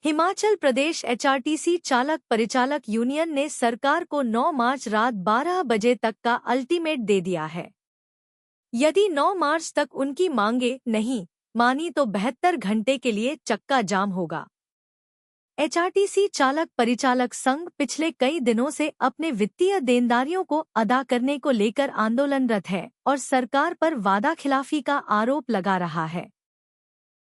Himachal Pradesh HRTC चालक परिचालक union ने सरकार को 9 मार्च रात 12 बजे तक का अल्टीमेट दे दिया है। यदि 9 मार्च तक उनकी मांगे नहीं मानी तो 72 घंटे के लिए चक्का जाम होगा। एचआरटीसी चालक परिचालक संघ पिछले कई दिनों से अपने वित्तीय देनदारियों को अदा करने को लेकर आंदोलनरत है और सरकार पर वादाखिलाफी का आरोप लगा रहा है।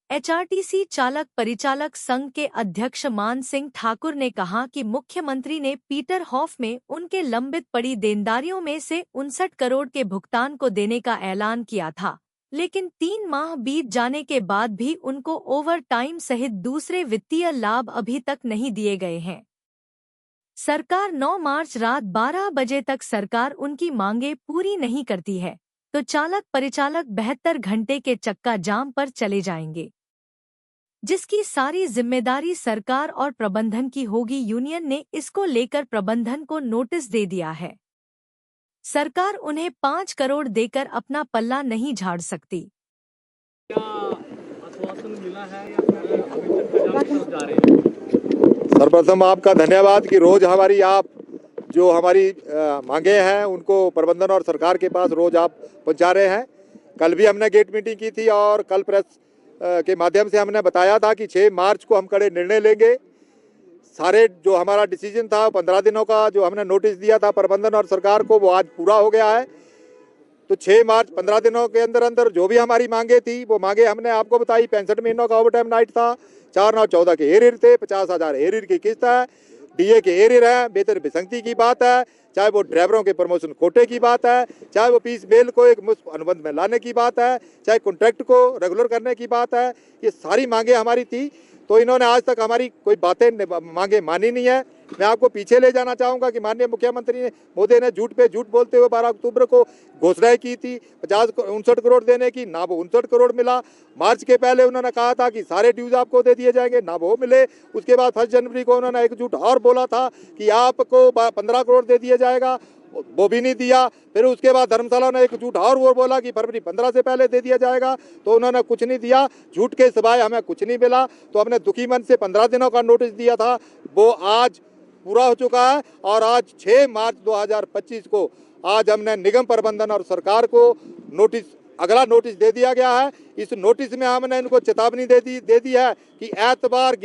एचआरटीसी चालक परिचालक संघ के अध्यक्ष मान सिंह ठाकुर ने कहा कि मुख्यमंत्री ने पीटर हॉफ में उनके लंबित पड़ी देनदारियों में से 59 करोड़ के भुगतान को देने का ऐलान किया था, लेकिन 3 माह बीत जाने के बाद भी उनको ओवर टाइम सहित दूसरे वित्तीय लाभ अभी तक नहीं दिए गए हैं। सरकार 9 मार्च रात 12 बजे तक सरकार उनकी मांगे पूरी नहीं करती है तो चालक परिचालक 72 घंटे के चक्का जाम पर चले जाएंगे, जिसकी सारी जिम्मेदारी सरकार और प्रबंधन की होगी। यूनियन ने इसको लेकर प्रबंधन को नोटिस दे दिया है। सरकार उन्हें 5 करोड़ देकर अपना पल्ला नहीं झाड़ सकती। क्या आश्वासन मिला है या फिर अभी तक जाम जा रहे हैं? सर्वप्रथम आपका धन्यवाद कि रोज हमारी आप जो हमारी मांगे हैं उनको प्रबंधन और सरकार के पास रोज आप पहुंचा रहे हैं। कल भी हमने गेट मीटिंग की थी और कल प्रेस के माध्यम से हमने बताया था कि 6 मार्च को हम कड़े निर्णय लेंगे। सारे जो हमारा डिसीजन था 15 दिनों का जो हमने नोटिस दिया था प्रबंधन और सरकार को वो आज पूरा हो गया है। तो 6 मार्च 15 दिनों के अंदर अंदर जो भी हमारी मांगे थी वो मांगे हमने आपको बताई। 65 महीनों का ओवर टाइम नाइट था, 4/9/14 के एरियर थे, 50,000 एरियर की किस्त है, डीए के एरियर है, बेहतर विसंगति की बात है, चाहे वो ड्राइवरों के प्रमोशन कोटे की बात है, चाहे वो पीस बेल को एक मुफ्त अनुबंध में लाने की बात है, चाहे कॉन्ट्रैक्ट को रेगुलर करने की बात है। ये सारी मांगे हमारी थी, तो इन्होंने आज तक हमारी कोई बातें मांगे मानी नहीं है। मैं आपको पीछे ले जाना चाहूँगा कि माननीय मुख्यमंत्री मोदी ने झूठ पे झूठ बोलते हुए 12 अक्टूबर को घोषणाएं की थी 59 करोड़ देने की, ना वो 59 करोड़ मिला। मार्च के पहले उन्होंने कहा था कि सारे ड्यूज आपको दे दिए जाएंगे, ना वो मिले। उसके बाद 1 जनवरी को उन्होंने एक झूठ और बोला था कि आपको 15 करोड़ दे दिया जाएगा, वो भी नहीं दिया। फिर उसके बाद धर्मशाला ने एक झूठ और वो बोला कि फरवरी 15 से पहले दे दिया जाएगा, तो उन्होंने कुछ नहीं दिया। झूठ के सिवाय हमें कुछ नहीं मिला। तो हमने दुखी मन से 15 दिनों का नोटिस दिया था, वो आज पूरा हो चुका है। और आज 6 मार्च 2025 को आज हमने निगम प्रबंधन और सरकार को अगला नोटिस दे दिया गया है। इस नोटिस में हमने इनको चेतावनी दे दी है कि एतवार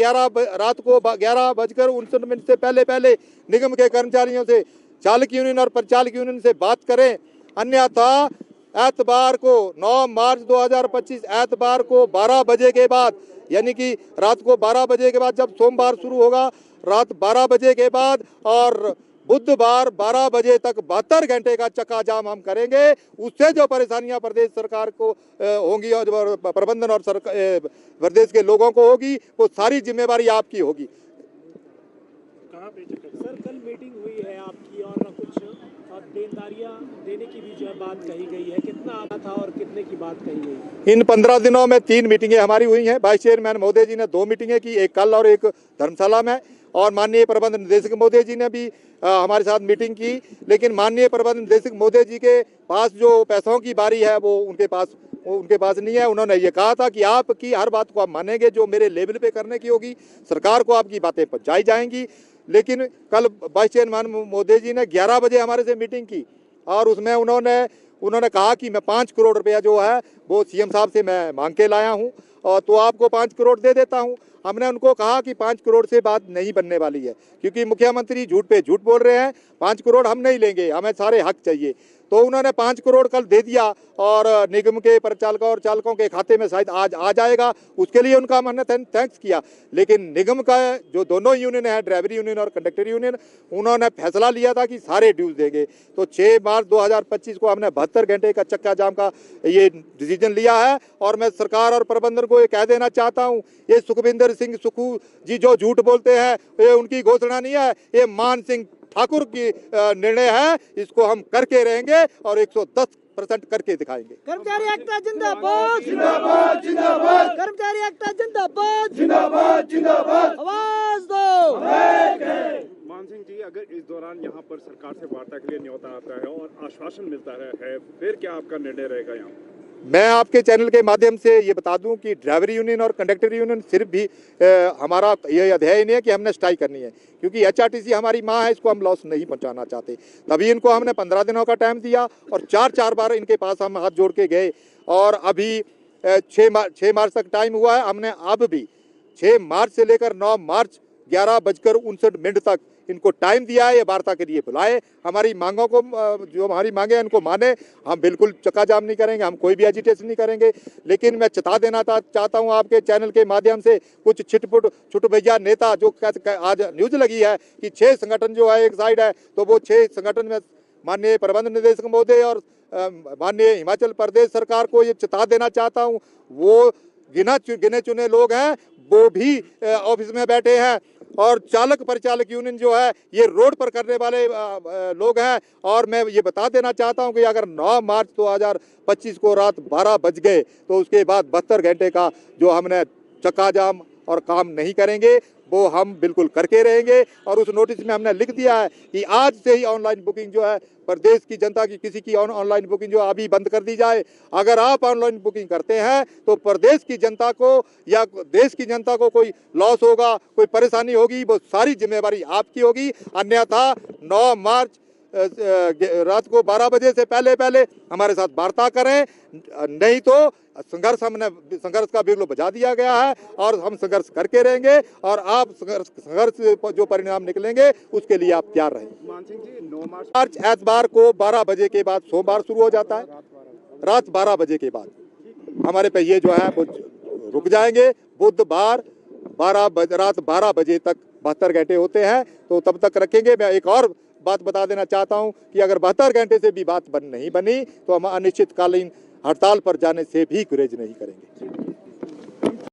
रात को 11:59 से पहले निगम के कर्मचारियों से चालक यूनियन और परिचालक यूनियन से बात करें, अन्यथा एतवार को 9 मार्च 2025 एतवार को 12 बजे के बाद, यानी कि रात को 12 बजे के बाद, जब सोमवार शुरू होगा रात 12 बजे के बाद और बुधवार 12 बजे तक 72 घंटे का चक्का जाम हम करेंगे। उससे जो परेशानियां प्रदेश सरकार को होंगी और जो प्रबंधन और प्रदेश के लोगों को होगी, वो सारी जिम्मेवारी आपकी होगी। कहाँ पे सर कल मीटिंग हुई है आपकी और कुछ देनदारियां देने की भी जो बात कही गई है, कितना आना था और कितने की बात कही गई? इन 15 दिनों में 3 मीटिंगें हमारी हुई हैं। वाइस चेयरमैन महोदय जी ने 2 मीटिंगें की, एक कल और एक धर्मशाला में, और माननीय प्रबंध निदेशक महोदय जी ने भी हमारे साथ मीटिंग की। लेकिन माननीय प्रबंध निदेशक महोदय जी के पास जो पैसों की बारी है वो उनके पास नहीं है। उन्होंने ये कहा था कि आपकी हर बात को आप मानेंगे, जो मेरे लेवल पे करने की होगी सरकार को आपकी बातें पहुंचाई जाएंगी। लेकिन कल वाइस चेयरमैन महोदय जी ने 11 बजे हमारे से मीटिंग की और उसमें उन्होंने कहा कि मैं 5 करोड़ रुपया जो है वो सीएम साहब से मैं मांग के लाया हूँ और तो आपको 5 करोड़ दे देता हूँ। हमने उनको कहा कि 5 करोड़ से बात नहीं बनने वाली है, क्योंकि मुख्यमंत्री झूठ पे झूठ बोल रहे हैं। 5 करोड़ हम नहीं लेंगे, हमें सारे हक चाहिए। तो उन्होंने 5 करोड़ कल दे दिया और निगम के परिचालकों और चालकों के खाते में शायद आज आ जाएगा। उसके लिए उनका हमने थैंक्स किया। लेकिन निगम का जो दोनों यूनियन है, ड्राइवर यूनियन और कंडक्टर यूनियन, उन्होंने फैसला लिया था कि सारे ड्यूज देंगे। तो 6 मार्च 2025 को हमने 72 घंटे का चक्का जाम का ये डिसीजन लिया है। और मैं सरकार और प्रबंधन को ये कह देना चाहता हूँ, ये सुखविंदर सिंह सुक्खू जी जो झूठ बोलते हैं, ये उनकी घोषणा नहीं है, ये मान सिंह ठाकुर की निर्णय है। इसको हम करके रहेंगे और 110% करके दिखाएंगे। कर्मचारी एकता जिंदाबाद जिंदाबाद जिंदाबाद, कर्मचारी एकता जिंदाबाद जिंदाबाद जिंदाबाद, आवाज दो। मान सिंह जी, अगर इस दौरान यहाँ पर सरकार से वार्ता के लिए न्योता आता है और आश्वासन मिलता है, फिर क्या आपका निर्णय रहेगा यहाँ? मैं आपके चैनल के माध्यम से ये बता दूं कि ड्राइवर यूनियन और कंडक्टर यूनियन सिर्फ भी हमारा ये अध्ययन नहीं है कि हमने स्ट्राइक करनी है, क्योंकि एचआरटीसी हमारी माँ है, इसको हम लॉस नहीं पहुंचाना चाहते। तभी इनको हमने 15 दिनों का टाइम दिया और 4 बार इनके पास हम हाथ जोड़ के गए और अभी 6 मार्च तक टाइम हुआ है। हमने अब भी 6 मार्च से लेकर 9 मार्च 11:59 तक इनको टाइम दिया है, ये वार्ता के लिए बुलाए, हमारी मांगों को, जो हमारी मांगे हैं उनको माने। हम बिल्कुल चक्का जाम नहीं करेंगे, हम कोई भी एजिटेशन नहीं करेंगे। लेकिन मैं चेता देना चाहता हूं आपके चैनल के माध्यम से, कुछ छिटपुट भैया नेता जो आज न्यूज लगी है कि 6 संगठन जो है एक साइड है, तो वो 6 संगठन में माननीय प्रबंध निदेशक महोदय और माननीय हिमाचल प्रदेश सरकार को ये चेता देना चाहता हूँ, वो गिने चुने लोग हैं, वो भी ऑफिस में बैठे हैं और चालक परिचालक यूनियन जो है ये रोड पर करने वाले लोग हैं। और मैं ये बता देना चाहता हूं कि अगर 9 मार्च 2025 को रात 12 बज गए तो उसके बाद 72 घंटे का जो हमने चक्का जाम और काम नहीं करेंगे वो हम बिल्कुल करके रहेंगे। और उस नोटिस में हमने लिख दिया है कि आज से ही ऑनलाइन बुकिंग जो है प्रदेश की जनता की किसी की ऑनलाइन बुकिंग जो अभी बंद कर दी जाए। अगर आप ऑनलाइन बुकिंग करते हैं तो प्रदेश की जनता को या देश की जनता को कोई लॉस होगा, कोई परेशानी होगी, वो सारी जिम्मेवारी आपकी होगी। अन्यथा 9 मार्च रात को 12 बजे से पहले हमारे साथ वार्ता करें, नहीं तो संघर्ष का बिगुल बजा दिया गया है और हम संघर्ष करके रहेंगे और आप संघर्ष जो परिणाम निकलेंगे उसके लिए आप तैयार रहें। मान सिंह जी, 9 मार्च एतवार को 12 बजे के बाद सोमवार शुरू हो जाता है, रात 12 बजे के बाद हमारे पहिए जो है वो रुक जाएंगे। बुधवार रात 12 बजे तक 72 घंटे होते हैं, तो तब तक रखेंगे। मैं एक और बात बता देना चाहता हूं कि अगर 72 घंटे से भी बात नहीं बनी तो हम अनिश्चितकालीन हड़ताल पर जाने से भी गुरेज नहीं करेंगे।